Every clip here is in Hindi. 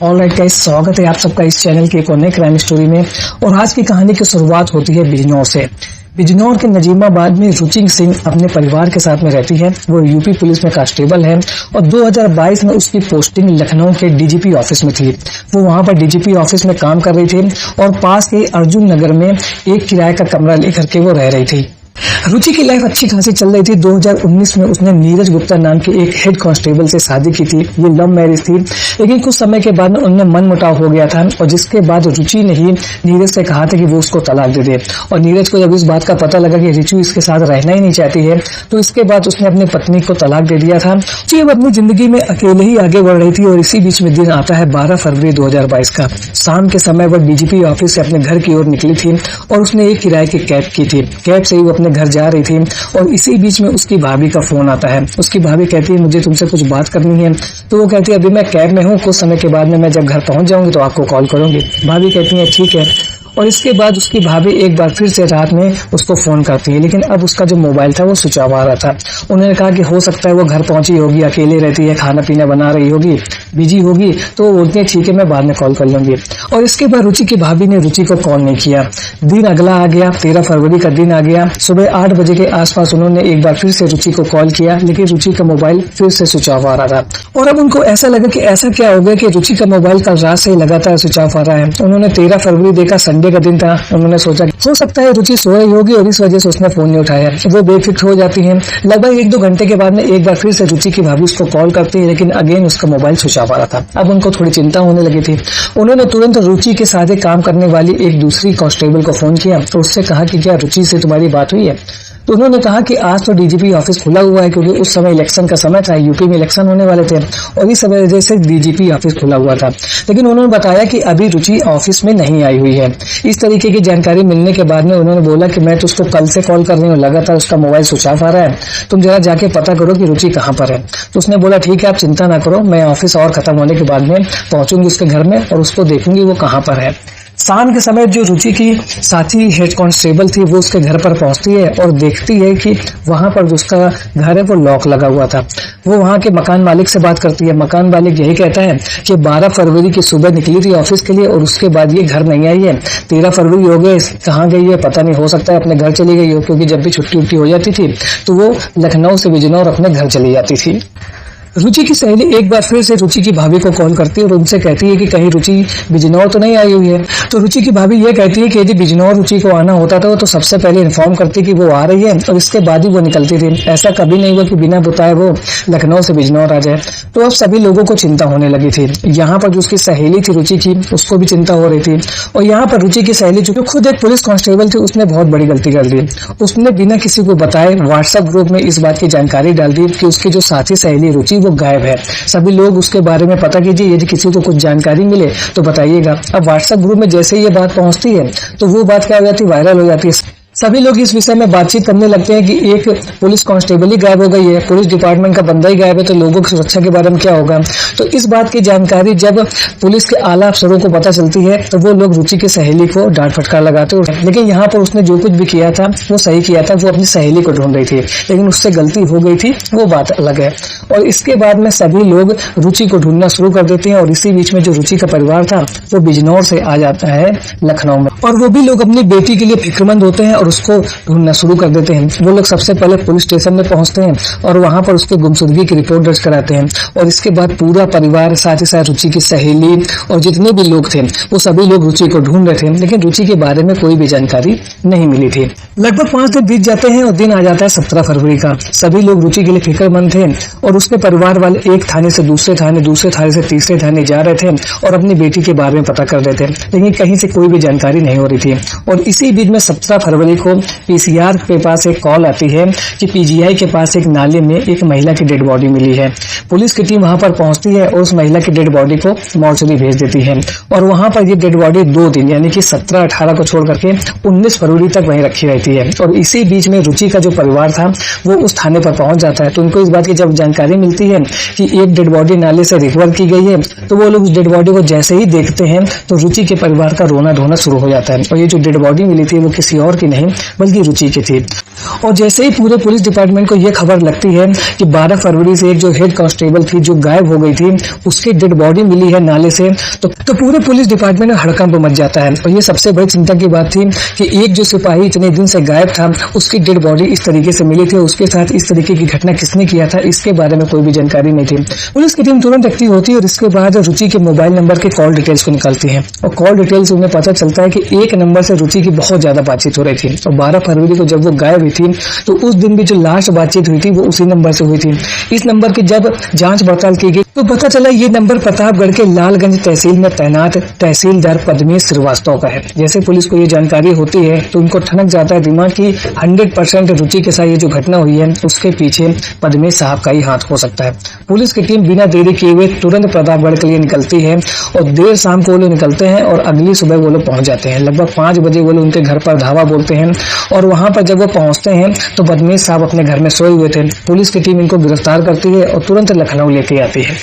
ऑलराइट गाइस, स्वागत है आप सबका इस चैनल के एक और नए क्राइम स्टोरी में। और आज की कहानी की शुरुआत होती है बिजनौर से। बिजनौर के नजीमाबाद में रुचि सिंह अपने परिवार के साथ में रहती है। वो यूपी पुलिस में कांस्टेबल है और 2022 में उसकी पोस्टिंग लखनऊ के डीजीपी ऑफिस में थी। वो वहां पर डीजीपी ऑफिस में काम कर रही थी और पास के अर्जुन नगर में एक किराए का कमरा लेकर के वो रह रही थी। रुचि की लाइफ अच्छी खासी चल रही थी। 2019 में उसने नीरज गुप्ता नाम के एक हेड कांस्टेबल से शादी की थी। ये लव मैरिज थी, लेकिन कुछ समय के बाद उनमें मन मुटाव हो गया था और जिसके बाद रुचि ने ही नीरज से कहा था कि वो उसको तलाक दे दे। और नीरज को जब इस बात का पता लगा कि रुचि इसके साथ रहना ही नहीं चाहती है, तो इसके बाद उसने अपनी पत्नी को तलाक दे दिया था। रुचि अब अपनी जिंदगी में अकेले ही आगे बढ़ रही थी और इसी बीच में दिन आता है 12 फरवरी 2022 का। शाम के समय वह डीजीपी ऑफिस से अपने घर की ओर निकली थी और उसने एक किराए की कैब की थी। कैब से ही वो अपने घर जा रही थी और इसी बीच में उसकी भाभी का फोन आता है। उसकी भाभी कहती है मुझे तुमसे कुछ बात करनी है। तो वो कहती है अभी मैं कैब में हूँ, कुछ समय के बाद में मैं जब घर पहुंच जाऊंगी तो आपको कॉल करूंगी। भाभी कहती है ठीक है। और इसके बाद उसकी भाभी एक बार फिर से रात में उसको फोन करती है, लेकिन अब उसका जो मोबाइल था वो स्विच ऑफ आ रहा था। उन्होंने कहा कि हो सकता है वो घर पहुंची होगी, अकेले रहती है, खाना पीना बना रही होगी, बिजी होगी। तो वो बोलती है ठीक है मैं बाद में कॉल कर लूंगी। और इसके बाद रुचि की भाभी ने रुचि को कॉल नहीं किया। दिन अगला आ गया, 13 फरवरी का दिन आ गया। सुबह 8 बजे के आसपास उन्होंने एक बार फिर से रुचि को कॉल किया, लेकिन रुचि का मोबाइल फिर से स्विच ऑफ आ रहा था। और अब उनको ऐसा लगा कि ऐसा क्या हो गया कि रुचि का मोबाइल कल रात से लगातार स्विच ऑफ आ रहा है। उन्होंने 13 फरवरी देखा, संडे का दिन था। उन्होंने सोचा हो सकता है रुचि सो रही होगी और इस वजह से उसने फोन नहीं उठाया। वो बेफिक्र हो जाती है। लगभग 1-2 घंटे के बाद में एक बार फिर से रुचि की भाभी उसको कॉल करती है, लेकिन अगेन उसका मोबाइल स्विच ऑफ आ रहा था। अब उनको थोड़ी चिंता होने लगी थी। उन्होंने तुरंत रुचि के साथ काम करने वाली एक दूसरी कांस्टेबल को फोन किया तो उससे कहा कि क्या रुचि से तुम्हारी बात हुई है। तो उन्होंने कहा कि आज तो डीजीपी ऑफिस खुला हुआ है, क्योंकि उस समय इलेक्शन का समय था, यूपी में इलेक्शन होने वाले थे और इस वजह से डीजीपी ऑफिस खुला हुआ था। लेकिन उन्होंने बताया कि अभी रुचि ऑफिस में नहीं आई हुई है। इस तरीके की जानकारी मिलने के बाद में उन्होंने बोला कि मैं तो उसको कल से कॉल कर रही हूँ, लगातार उसका मोबाइल स्विच ऑफ आ रहा है, तुम जरा जाके पता करो कि रुचि कहाँ पर है। तो उसने बोला ठीक है आप चिंता ना करो, मैं ऑफिस और खत्म होने के बाद में पहुंचूंगी उसके घर में और उसको देखूंगी वो कहाँ पर है। शाम के समय जो रुचि की साथी हेड कांस्टेबल थी वो उसके घर पर पहुंचती है और देखती है कि वहां पर जो उसका घर है वो लॉक लगा हुआ था। वो वहां के मकान मालिक से बात करती है। मकान मालिक यही कहता है कि 12 फरवरी की सुबह निकली थी ऑफिस के लिए और उसके बाद ये घर नहीं आई है। 13 फरवरी हो गए, कहाँ गई है पता नहीं, हो सकता है अपने घर चली गई हो, क्योंकि जब भी छुट्टी उट्टी हो जाती थी तो वो लखनऊ से बिजनौर अपने घर चली जाती थी। रुचि की सहेली एक बार फिर से रुचि की भाभी को कॉल करती है और उनसे कहती है कि कहीं रुचि बिजनौर तो नहीं आई हुई है। तो रुचि की भाभी ये कहती है कि यदि बिजनौर रुचि को आना होता था तो सबसे पहले इन्फॉर्म करती कि वो आ रही है और इसके बाद ही वो निकलती थी। ऐसा कभी नहीं हुआ कि बिना बताए वो लखनऊ से बिजनौर आ जाए। तो अब सभी लोगों को चिंता होने लगी थी। यहाँ पर जो उसकी सहेली थी रुचि की, उसको भी चिंता हो रही थी। और यहाँ पर रुचि की सहेली जो खुद एक पुलिस कांस्टेबल थी, उसने बहुत बड़ी गलती कर दी। उसने बिना किसी को बताए व्हाट्सएप ग्रुप में इस बात की जानकारी डाल दी कि उसकी जो साथी सहेली रुचि वो गायब है। सभी लोग उसके बारे में पता कीजिए, यदि किसी को कुछ जानकारी मिले तो बताइएगा। अब व्हाट्सएप ग्रुप में जैसे ही ये बात पहुंचती है तो वो बात क्या हो जाती है, वायरल हो जाती है। सभी लोग इस विषय में बातचीत करने लगते हैं कि एक पुलिस कांस्टेबल ही गायब हो गई है, पुलिस डिपार्टमेंट का बंदा ही गायब है, तो लोगों की सुरक्षा के बारे में क्या होगा। तो इस बात की जानकारी जब पुलिस के आला अफसरों को पता चलती है तो वो लोग रुचि की सहेली को डांट फटकार लगाते हैं। लेकिन यहाँ पर उसने जो कुछ भी किया था वो सही किया था। वो अपनी सहेली को ढूंढ रही थी, लेकिन उससे गलती हो गई थी, वो बात अलग है। और इसके बाद में सभी लोग रुचि को ढूंढना शुरू कर देते हैं और इसी बीच में जो रुचि का परिवार था वो बिजनौर से आ जाता है लखनऊ में। और वो भी लोग अपनी बेटी के लिए फिक्रमंद होते हैं और उसको ढूंढना शुरू कर देते हैं। वो लोग सबसे पहले पुलिस स्टेशन में पहुंचते हैं और वहां पर उसके गुमशुदगी की रिपोर्ट दर्ज कराते हैं। और इसके बाद पूरा परिवार, साथ ही साथ रुचि की सहेली और जितने भी लोग थे वो सभी लोग रुचि को ढूंढ रहे थे, लेकिन रुचि के बारे में कोई भी जानकारी नहीं मिली थी। लगभग 5 दिन बीत जाते हैं और दिन आ जाता है 17 फरवरी का। सभी लोग रुचि के लिए फिक्रमंद थे और उसके परिवार वाले एक थाने से दूसरे थाने, दूसरे थाने से तीसरे थाने जा रहे थे और अपनी बेटी के बारे में पता कर रहे थे, लेकिन कहीं से कोई भी जानकारी नहीं हो रही थी। और इसी बीच में 17 फरवरी को पीसीआर के पास एक कॉल आती है कि पीजीआई के पास एक नाले में एक महिला की डेड बॉडी मिली है। पुलिस की टीम वहां पर पहुंचती है और उस महिला की डेड बॉडी को मॉर्चरी भेज देती है और वहां पर ये डेड बॉडी 2 दिन यानी कि 17-18 को छोड़ करके 19 फरवरी तक वहीं रखी रहती है। और इसी बीच में रुचि का जो परिवार था वो उस थाने पर पहुंच जाता है। तो उनको इस बात की जब जानकारी मिलती है कि एक डेड बॉडी नाले से रिकवर की गई है तो वो लोग उस डेड बॉडी को जैसे ही देखते हैं तो रुचि के परिवार का रोना धोना शुरू हो जाता है। और ये जो डेड बॉडी मिली थी वो किसी और की नहीं नहीं बल्कि रुचि की थी। और जैसे ही पूरे पुलिस डिपार्टमेंट को यह खबर लगती है कि 12 फरवरी से एक जो हेड कांस्टेबल थी जो गायब हो गई थी उसकी डेड बॉडी मिली है नाले से, तो पूरे पुलिस डिपार्टमेंट में हड़कंप मच जाता है। और ये सबसे बड़ी चिंता की बात थी कि एक जो सिपाही इतने दिन से गायब था उसकी डेड बॉडी इस तरीके से मिली थी, उसके साथ इस तरीके की घटना किसने किया था इसके बारे में कोई भी जानकारी नहीं थी। पुलिस की टीम तुरंत एक्टिव होती है और इसके बाद रुचि के मोबाइल नंबर के कॉल डिटेल्स को निकालती है और कॉल डिटेल्स उन्हें पता चलता है कि एक नंबर से रुचि की बहुत ज्यादा बातचीत हो रही थी। और 12 फरवरी को जब वो गायब हुई थी तो उस दिन भी जो लास्ट बातचीत हुई थी वो उसी नंबर से हुई थी। इस नंबर की जब जांच पड़ताल की गई तो पता चला ये नंबर प्रतापगढ़ के लालगंज तहसील में तैनात तहसीलदार पद्मेश श्रीवास्तव का है। जैसे पुलिस को ये जानकारी होती है तो उनको ठनक जाता है दिमाग की 100% रुचि के साथ ये जो घटना हुई है उसके पीछे पद्मेश साहब का ही हाथ हो सकता है। पुलिस की टीम बिना देरी किए हुए तुरंत प्रतापगढ़ के लिए निकलती है और देर शाम को वो लोग निकलते हैं और अगली सुबह वो लोग पहुंच जाते हैं। लगभग 5 बजे वो लोग उनके घर पर धावा बोलते हैं और वहां पर जब वो पहुंचते हैं तो पद्मेश साहब अपने घर में सोए हुए थे। पुलिस की टीम इनको गिरफ्तार करती है और तुरंत लखनऊ लेके आती है।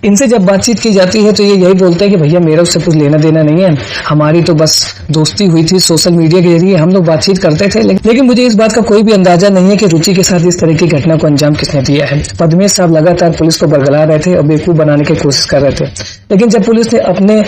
इनसे जब बातचीत की जाती है तो ये यही बोलते हैं कि भैया मेरा उससे कुछ लेना देना नहीं है, हमारी तो बस दोस्ती हुई थी, सोशल मीडिया के जरिए हम लोग बातचीत करते थे, लेकिन मुझे इस बात का कोई भी अंदाजा नहीं है कि रुचि के साथ इस तरह की घटना को अंजाम किसने दिया है। पद्मेश साहब लगातार पुलिस को बरगला रहे थे और बेवकूफ बनाने की कोशिश कर रहे थे, लेकिन जब पुलिस ने अपने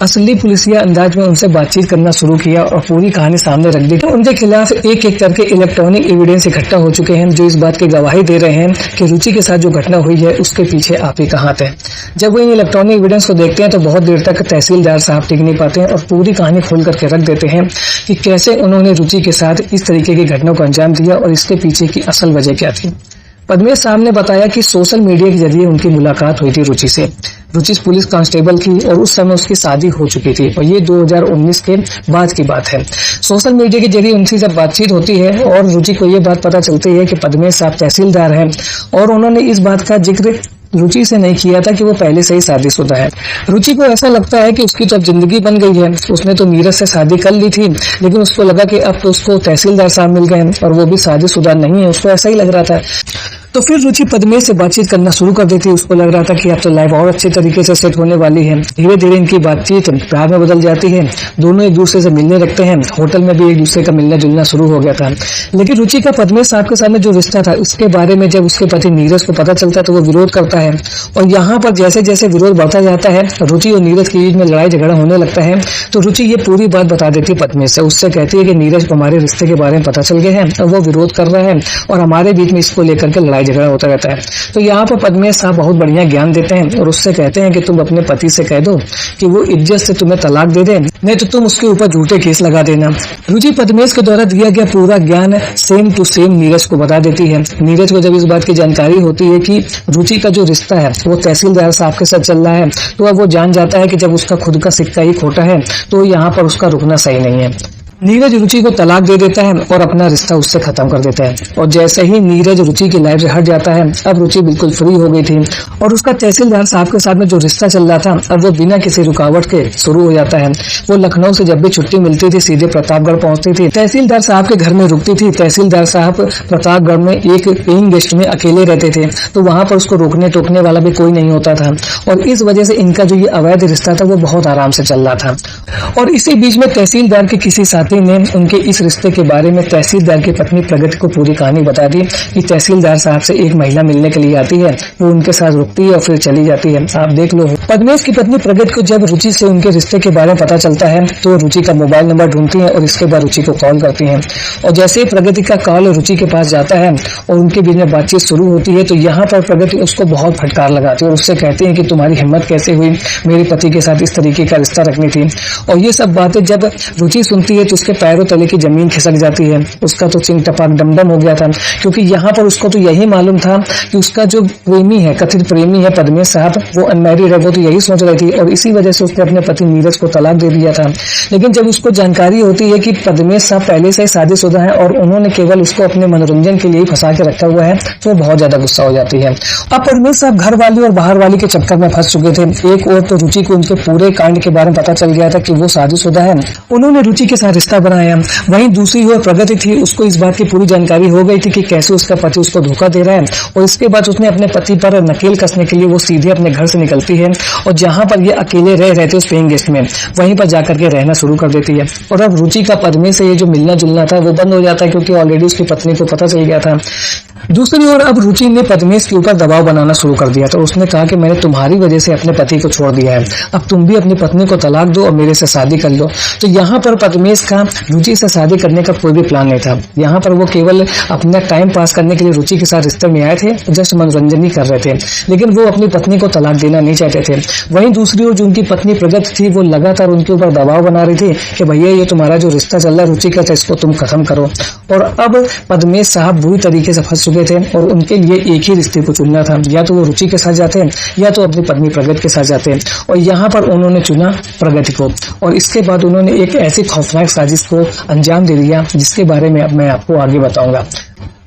असली पुलिसिया अंदाज में उनसे बातचीत करना शुरू किया और पूरी कहानी सामने रख दी तो उनके खिलाफ एक एक करके इलेक्ट्रॉनिक एविडेंस इकट्ठा हो चुके हैं जो इस बात की गवाही दे रहे हैं कि रुचि के साथ जो घटना हुई है उसके पीछे आप ही का हाथ है। जब वो इन इलेक्ट्रॉनिक एविडेंस को देखते हैं तो बहुत देर तक तहसीलदार साहब टिक नहीं पाते हैं और पूरी कहानी खोल करके रख देते हैं कि कैसे उन्होंने रुचि के साथ इस तरीके की घटना को अंजाम दिया और इसके पीछे की असल वजह क्या थी। पद्मेश साहब ने बताया कि सोशल मीडिया के जरिए उनकी मुलाकात हुई थी रुचि से। रुचि पुलिस कांस्टेबल थी और उस समय उसकी शादी हो चुकी थी और ये 2019 के बाद की बात है। सोशल मीडिया के जरिए उनसे जब बातचीत होती है और रुचि को ये बात पता चलती है कि पद्मेश साहब तहसीलदार हैं और उन्होंने इस बात का जिक्र रुचि से नहीं किया था कि वो पहले से ही शादीशुदा है। रुचि को ऐसा लगता है कि उसकी तो अब जिंदगी बन गई है, उसने तो नीरज से शादी कर ली थी, लेकिन उसको लगा कि अब तो उसको तहसीलदार साहब मिल गए और वो भी शादीशुदा नहीं है, उसको ऐसा ही लग रहा था। तो फिर रुचि पद्मेश से बातचीत करना शुरू कर देती है। उसको लग रहा था कि अब तो लाइफ और अच्छे तरीके से सेट होने वाली है। धीरे धीरे इनकी बातचीत प्यार में बदल जाती है, दोनों एक दूसरे से मिलने लगते हैं। होटल में भी एक दूसरे का मिलना जुलना शुरू हो गया था। लेकिन रुचि का पद्मेश साहब के सामने जो रिश्ता था उसके बारे में जब उसके पति नीरज को पता चलता है तो वो विरोध करता है और यहाँ पर जैसे जैसे विरोध बढ़ता जाता है रुचि और नीरज के बीच में लड़ाई झगड़ा होने लगता है। तो रुचि ये पूरी बात बता देती है पद्मेश से। उससे कहती है कि नीरज को हमारे रिश्ते के बारे में पता चल गया है और वो विरोध कर रहा है और हमारे बीच में इसको लेकर के लड़ाई झगड़ा होता रहता है। तो यहाँ पर पद्मेश साहब बहुत बढ़िया ज्ञान देते हैं और उससे कहते हैं कि तुम अपने पति से कह दो कि वो इज्जत से तुम्हें तलाक दे दे, नहीं तो तुम उसके ऊपर झूठे केस लगा देना। रुचि पद्मेश के द्वारा दिया गया पूरा ज्ञान सेम टू सेम नीरज को बता देती है। नीरज को जब इस बात की जानकारी होती है कि रुचि का जो रिश्ता है वो तहसीलदार साहब के साथ चल रहा है तो अब वो जान जाता है कि जब उसका खुद का सिक्का ही खोटा है तो यहाँ पर उसका रुकना सही नहीं है। नीरज रुचि को तलाक दे देता है और अपना रिश्ता उससे खत्म कर देता है। और जैसे ही नीरज रुचि की लाइफ से हट जाता है अब रुचि बिल्कुल फ्री हो गई थी और उसका तहसीलदार साहब के साथ में जो रिश्ता चल रहा था अब वो बिना किसी रुकावट के शुरू हो जाता है। वो लखनऊ से जब भी छुट्टी मिलती थी सीधे प्रतापगढ़ पहुंचती थी, तहसीलदार साहब के घर में रुकती थी। तहसीलदार साहब प्रतापगढ़ में एक पेइंग गेस्ट में अकेले रहते थे तो वहां पर उसको रोकने टोकने वाला भी कोई नहीं होता था और इस वजह से इनका जो ये अवैध रिश्ता था वो बहुत आराम से चल रहा था। और इसी बीच में तहसीलदार के किसी साथी ने उनके इस रिश्ते के बारे में तहसीलदार की पत्नी प्रगति को पूरी कहानी बता दी कि तहसीलदार साहब से एक महिला मिलने के लिए आती है, वो उनके साथ रुकती है और फिर चली जाती है। आप देख लो। पद्मेश की पत्नी प्रगति को जब रुचि से उनके रिश्ते के बारे में पता चलता है तो रुचि का मोबाइल नंबर ढूंढती है और इसके बाद रुचि को कॉल करती है और जैसे ही प्रगति का कॉल रुचि के पास जाता है और उनके बीच में बातचीत शुरू होती है तो यहाँ पर प्रगति उसको बहुत फटकार लगाती है और उससे कहती है कि तुम्हारी हिम्मत कैसे हुई मेरे पति के साथ इस तरीके का रिश्ता रखनी थी। और ये सब बातें जब रुचि सुनती है तो उसके पैरों तले की जमीन खिसक जाती है। उसका तो चिंग टपाक डमडम हो गया था क्योंकि यहाँ पर उसको तो यही मालूम था कि उसका जो प्रेमी है, कथित प्रेमी है पद्मेश साहब, वो अनमैरिड है। वो तो यही सोच रही थी और इसी वजह से उसने अपने पति नीरज को तलाक दे दिया था। लेकिन जब उसको जानकारी होती है कि पद्मेश साहब पहले से ही शादीशुदा है और उन्होंने केवल उसको अपने मनोरंजन के लिए फंसा के रखा हुआ है तो वो बहुत ज्यादा गुस्सा हो जाती है। अब पद्मेश साहब घर वाली और बाहर वाली के चक्कर में फंस चुके थे। एक और तो रुचि को उनके पूरे कांड के बारे में पता चल गया था कि वो शादीशुदा है, उन्होंने रुचि के साथ रिश्ता बनाया। वहीं दूसरी ओर प्रगति थी, उसको इस बात की पूरी जानकारी हो गई थी कि कैसे उसका पति उसको धोखा दे रहा है और इसके बाद उसने अपने पति पर नकेल कसने के लिए वो सीधे अपने घर से निकलती है और जहाँ पर ये अकेले रह रहे थे उस पेइंग गेस्ट में, वहीं पर जाकर के रहना शुरू कर देती है। और अब रुचि का पद्मे से ये जो मिलना जुलना था वो बंद हो जाता है, क्योंकि ऑलरेडी उसकी पत्नी को पता चल गया था। दूसरी ओर अब रुचि ने पद्मेश के ऊपर दबाव बनाना शुरू कर दिया। तो उसने कहा कि मैंने तुम्हारी वजह से अपने पति को छोड़ दिया है, अब तुम भी अपनी पत्नी को तलाक दो और मेरे से शादी कर लो। तो यहाँ पर पद्मेश का रुचि से शादी करने का कोई भी प्लान नहीं था। यहाँ पर वो केवल अपना टाइम पास करने के लिए रुचि के साथ रिश्ते में आए थे, जस्ट मनोरंजन ही कर रहे थे, लेकिन वो अपनी पत्नी को तलाक देना नहीं चाहते थे। वहीं दूसरी ओर जो उनकी पत्नी प्रगति थी वो लगातार उनके ऊपर दबाव बना रही थी कि भैया ये तुम्हारा जो रिश्ता चल रहा है रुचि का, इसको तुम खत्म करो। और अब पद्मेश साहब बुरी तरीके से फंस चुके थे और उनके लिए एक ही रिश्ते को चुनना था, या तो वो रुचि के साथ जाते हैं या तो अपनी पत्नी प्रगति के साथ जाते हैं। और यहाँ पर उन्होंने चुना प्रगति को, और इसके बाद उन्होंने एक ऐसी खौफनाक साजिश को अंजाम दे दिया जिसके बारे में अब मैं आपको आगे बताऊंगा।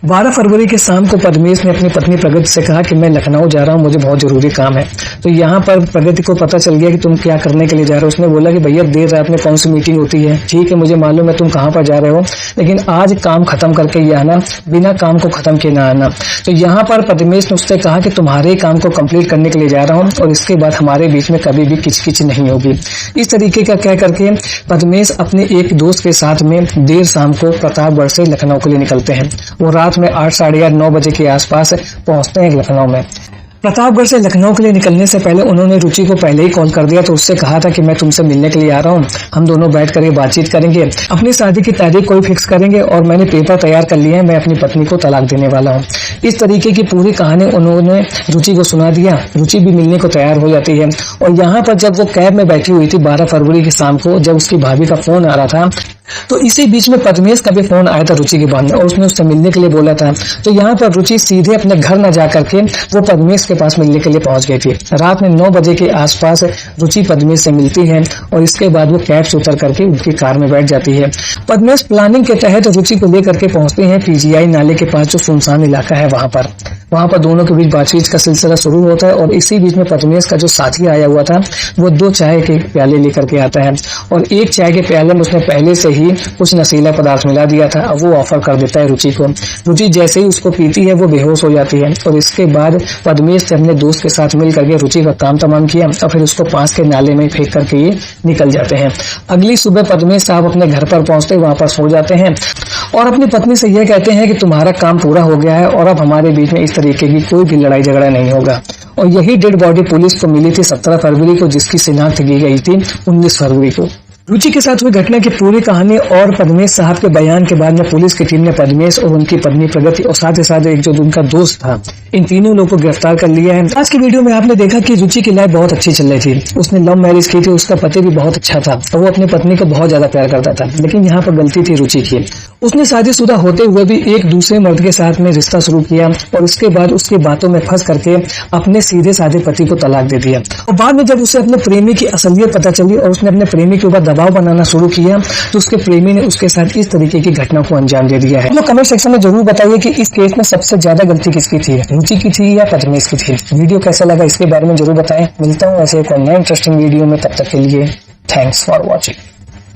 12 फरवरी के शाम को पद्मेश ने अपनी पत्नी प्रगति से कहा कि मैं लखनऊ जा रहा हूँ, मुझे बहुत जरूरी काम है। तो यहाँ पर प्रगति को पता चल गया कि तुम क्या करने के लिए जा रहे हो। उसने बोला कि भैया देर रात में कौन सी मीटिंग होती है, ठीक है मुझे मालूम है तुम कहाँ पर जा रहे हो, लेकिन आज काम खत्म करके ही आना, बिना काम को खत्म किए ना आना। तो यहाँ पर पद्मेश ने उससे कहा कि तुम्हारे काम को कंप्लीट करने के लिए जा रहा हूँ और इसके बाद हमारे बीच में कभी भी किचकिच नहीं होगी। इस तरीके का कह करके पद्मेश अपने एक दोस्त के साथ में देर शाम को प्रतापगढ़ से लखनऊ के लिए निकलते हैं। वो रात में 8 साढ़े 8 9 बजे के आसपास पहुंचते हैं लखनऊ में। प्रतापगढ़ से लखनऊ के लिए निकलने से पहले उन्होंने रुचि को पहले ही कॉल कर दिया। तो उससे कहा था कि मैं तुमसे मिलने के लिए आ रहा हूँ, हम दोनों बैठ कर बातचीत करेंगे, अपनी शादी की तारीख कोई फिक्स करेंगे और मैंने पेपर तैयार कर लिए हैं, मैं अपनी पत्नी को तलाक देने वाला हूँ। इस तरीके की पूरी कहानी उन्होंने रुचि को सुना दिया। रुचि भी मिलने को तैयार हो जाती है। और यहाँ पर जब वो कैब में बैठी हुई थी 12 फरवरी की शाम को, जब उसकी भाभी का फोन आ रहा था, तो इसी बीच में पद्मेश का भी फोन आया था रुचि के बाद और उसने उससे मिलने के लिए बोला था। तो यहाँ पर रुचि सीधे अपने घर न जा करके वो पद्मेश के पास मिलने के लिए पहुंच गई थी। रात में 9 बजे के आसपास रुचि पद्मेश से मिलती है और इसके बाद वो कैब से उतर करके उनकी कार में बैठ जाती है। पद्मेश प्लानिंग के तहत रुचि को लेकर के पहुंचते हैं PGI नाले के पास, जो सुनसान इलाका है वहां पर दोनों के बीच बातचीत का सिलसिला शुरू होता है। और इसी बीच में पद्मेश का जो साथी आया हुआ था वो 2 चाय के प्याले लेकर के आता है और एक चाय के प्याले में उसने पहले से ही कुछ नशीला पदार्थ मिला दिया था। अब वो ऑफर कर देता है रुचि को। रुचि जैसे ही उसको पीती है वो बेहोश हो जाती है और इसके बाद पद्मेश से अपने दोस्त के साथ मिल करके रुचि का काम तमाम किया और फिर उसको पास के नाले में फेंक करके ये निकल जाते हैं। अगली सुबह पद्मेश साहब अपने घर पर पहुंचते वहां पर सो जाते हैं और अपनी पत्नी से यह कहते हैं कि तुम्हारा काम पूरा हो गया है और अब हमारे बीच में इस तरीके की कोई भी लड़ाई झगड़ा नहीं होगा। और यही डेड बॉडी पुलिस को मिली थी 17 फरवरी को, जिसकी शिनाख्त की गई थी 19 फरवरी को। रुचि के साथ हुई घटना की पूरी कहानी और पद्मेश साहब के बयान के बाद में पुलिस की टीम ने पद्मेश और उनकी पत्नी प्रगति और साथ ही साथ एक जो उनका दोस्त था, इन तीनों लोगों को गिरफ्तार कर लिया है। आज की वीडियो में आपने देखा कि रुचि की लाइफ बहुत अच्छी चल रही थी। उसने लव मैरिज की थी, उसका पति भी बहुत अच्छा था और वो अपनी पत्नी को बहुत ज्यादा प्यार करता था। लेकिन यहाँ पर गलती थी रुचि की। उसने शादीशुदा होते हुए भी एक दूसरे मर्द के साथ में रिश्ता शुरू किया और उसके बाद उसकी बातों में फंस करके अपने सीधे साधे पति को तलाक दे दिया। और बाद में जब उसे अपने प्रेमी की असलियत पता चली और उसने अपने प्रेमी के ऊपर दबाव बनाना शुरू किया तो उसके प्रेमी ने उसके साथ इस तरीके की घटना को अंजाम दे दिया है। तो कमेंट सेक्शन में जरूर बताइए कि इस केस में सबसे ज्यादा गलती किसकी थी, रुचि की थी या पद्मेश की थी। वीडियो कैसा लगा इसके बारे में जरूर बताएं। मिलता हूँ ऐसे एक और नए इंटरेस्टिंग वीडियो में, तब तक के लिए थैंक्स फॉर वॉचिंग।